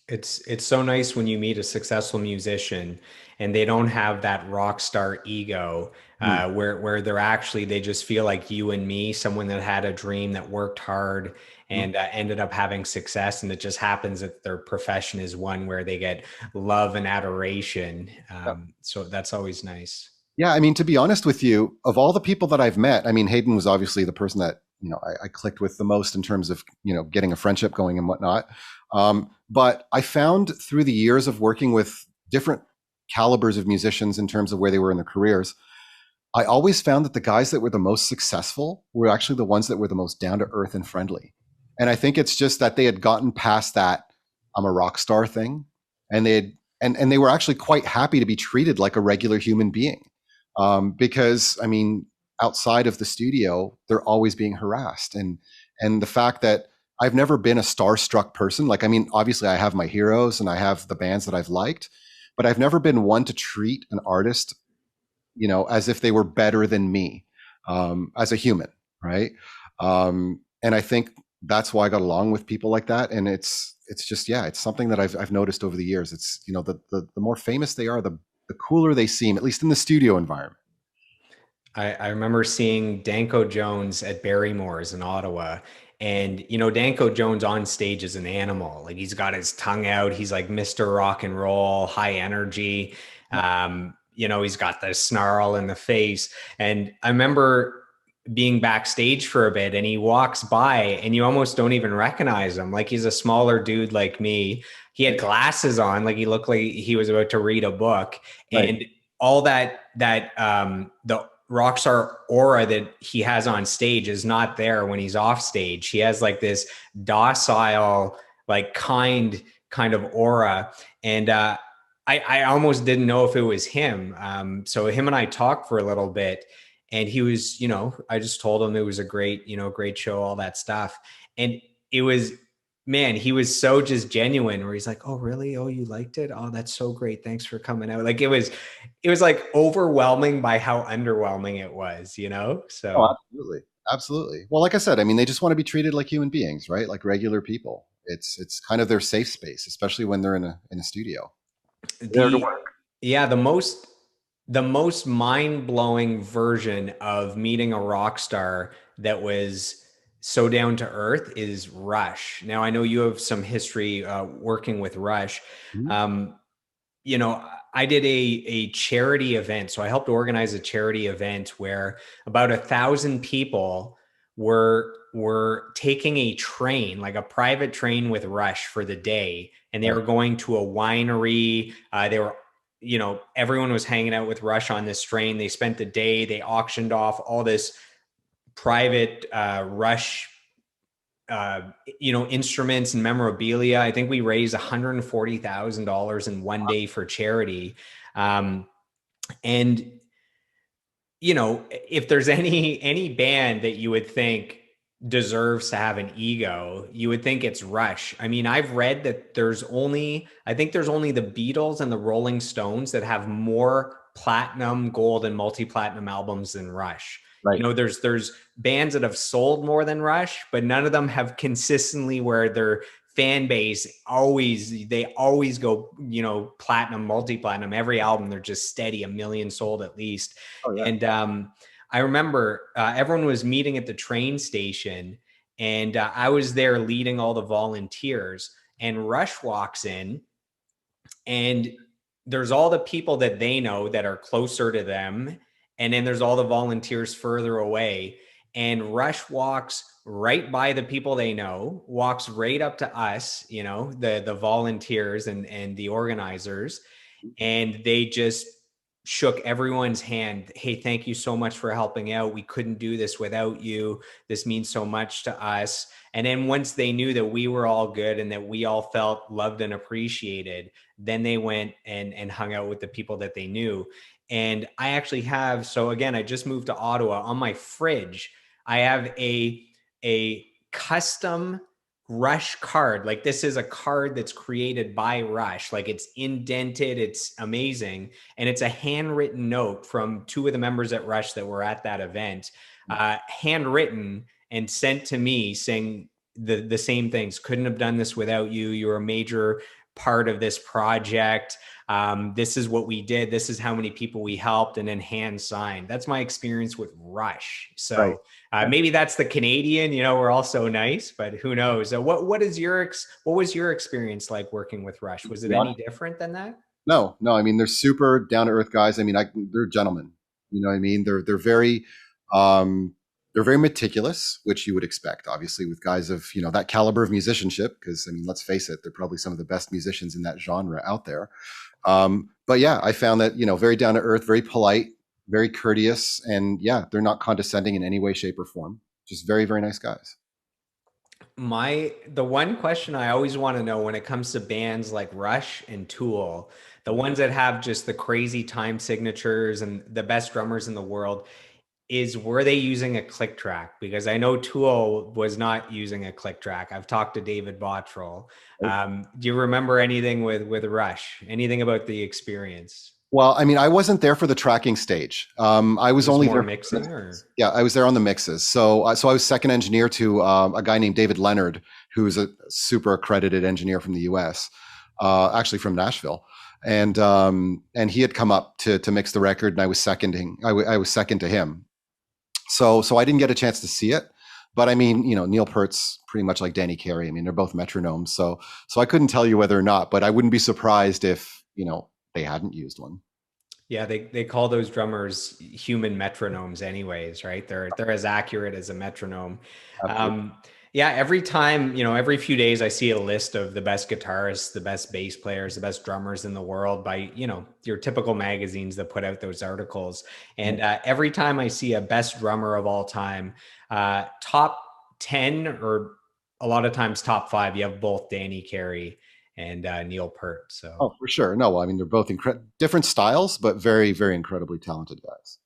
It's so nice when you meet a successful musician and they don't have that rock star ego, Mm. where they're actually they just feel like you and me, someone that had a dream, that worked hard Mm. and ended up having success, and it just happens that their profession is one where they get love and adoration. So that's always nice. Yeah, I mean, to be honest with you, of all the people that I've met, I mean, Hayden was obviously the person that I clicked with the most in terms of getting a friendship going and whatnot. But I found through the years of working with different calibers of musicians in terms of where they were in their careers, I always found that the guys that were the most successful were actually the ones that were the most down to earth and friendly. And I think it's just that they had gotten past that I'm a rock star thing, and they had and they were actually quite happy to be treated like a regular human being. Because I mean, outside of the studio, they're always being harassed, and the fact that I've never been a starstruck person. Like, I mean, obviously, I have my heroes and I have the bands that I've liked, but I've never been one to treat an artist, as if they were better than me, as a human, right? And I think that's why I got along with people like that. And it's just, yeah, it's something that I've noticed over the years. It's, the more famous they are, the cooler they seem, at least in the studio environment. I remember seeing Danko Jones at Barrymore's in Ottawa. And, Danko Jones on stage is an animal. Like he's got his tongue out. He's like Mr. Rock and Roll, high energy. Yeah. He's got the snarl in the face. And I remember being backstage for a bit and he walks by and you almost don't even recognize him. Like he's a smaller dude like me. He had glasses on, like he looked like he was about to read a book. Right. And all the rockstar aura that he has on stage is not there when he's off stage. He has like this docile, like kind of aura. And I almost didn't know if it was him. So him and I talked for a little bit, and he was, I just told him it was a great, great show, all that stuff. And it was, man, he was so just genuine where he's like, "Oh, really? Oh, you liked it? Oh, that's so great. Thanks for coming out." Like it was like overwhelming by how underwhelming it was. Oh, So absolutely. Absolutely. Well, like I said, I mean, they just want to be treated like human beings, right? Like regular people. It's kind of their safe space, especially when they're in a studio. There to the work. yeah, the most mind-blowing version of meeting a rock star that was so down to earth is Rush. Now I know you have some history working with Rush. Mhm. Um, I did a charity event. So I helped organize a charity event where about 1,000 people were taking a train, like a private train with Rush for the day, and they Right. were going to a winery. They were, everyone was hanging out with Rush on this train. They spent the day. They auctioned off all this private Rush instruments and memorabilia. I think we raised $140,000 in one day for charity. Um, and if there's any band that you would think deserves to have an ego, you would think it's Rush. I mean, I've read that I think there's only the Beatles and the Rolling Stones that have more platinum, gold, and multi-platinum albums than Rush. Right. There's bands that have sold more than Rush, but none of them have consistently where their fan base they always go, platinum, multi-platinum. Every album, they're just steady, 1 million sold at least. Oh yeah. And I remember everyone was meeting at the train station, and I was there leading all the volunteers. And Rush walks in, and there's all the people that they know that are closer to them, and then there's all the volunteers further away. And Rush walks right by the people they know, walks right up to us, the volunteers and the organizers, and they just shook everyone's hand. Hey, thank you so much for helping out. We couldn't do this without you. This means so much to us. And then once they knew that we were all good and that we all felt loved and appreciated, then they went and hung out with the people that they knew. And I actually have, so again, I just moved to Ottawa. On my fridge, I have a custom Rush card. Like this is a card that's created by Rush. Like it's indented, it's amazing, and it's a handwritten note from two of the members at Rush that were at that event, handwritten and sent to me saying the same things. Couldn't have done this without you. You're a major part of this project. This is what we did. This is how many people we helped, and then hand signed. That's my experience with Rush. Right. So maybe that's the Canadian. We're all so nice, but who knows? What was your experience like working with Rush? Was it Yeah. any different than that? No, no. I mean, they're super down to earth guys. I mean, they're gentlemen. You know what I mean? Um, they're very meticulous, which you would expect, obviously, with guys of that caliber of musicianship. Because I mean, let's face it, they're probably some of the best musicians in that genre out there. But yeah, I found that very down to earth, very polite, very courteous, and yeah, they're not condescending in any way, shape, or form. Just very, very nice guys. The one question I always want to know when it comes to bands like Rush and Tool, the ones that have just the crazy time signatures and the best drummers in the world, is were they using a click track? Because I know Tool was not using a click track. I've talked to David Bottrell. Do you remember anything with Rush? Anything about the experience? Well, I mean, I wasn't there for the tracking stage. I was Just only more there for the mixing, mixes. or Yeah, I was there on the mixes. So I was second engineer to a guy named David Leonard, who's a super accredited engineer from the U.S., actually from Nashville, and he had come up to mix the record, and I was seconding. I was second to him. So I didn't get a chance to see it, but I mean, Neil Peart's pretty much like Danny Carey. I mean, they're both metronomes, so I couldn't tell you whether or not, but I wouldn't be surprised if they hadn't used one. yeah, they call those drummers human metronomes, anyways, right? They're as accurate as a metronome. Absolutely. Um, yeah, every time, every few days, I see a list of the best guitarists, the best bass players, the best drummers in the world by your typical magazines that put out those articles. And every time I see a best drummer of all time, top 10 or a lot of times top 5, you have both Danny Carey and Neil Peart. So. Oh, for sure. No, I mean they're both different styles, but very, very incredibly talented guys.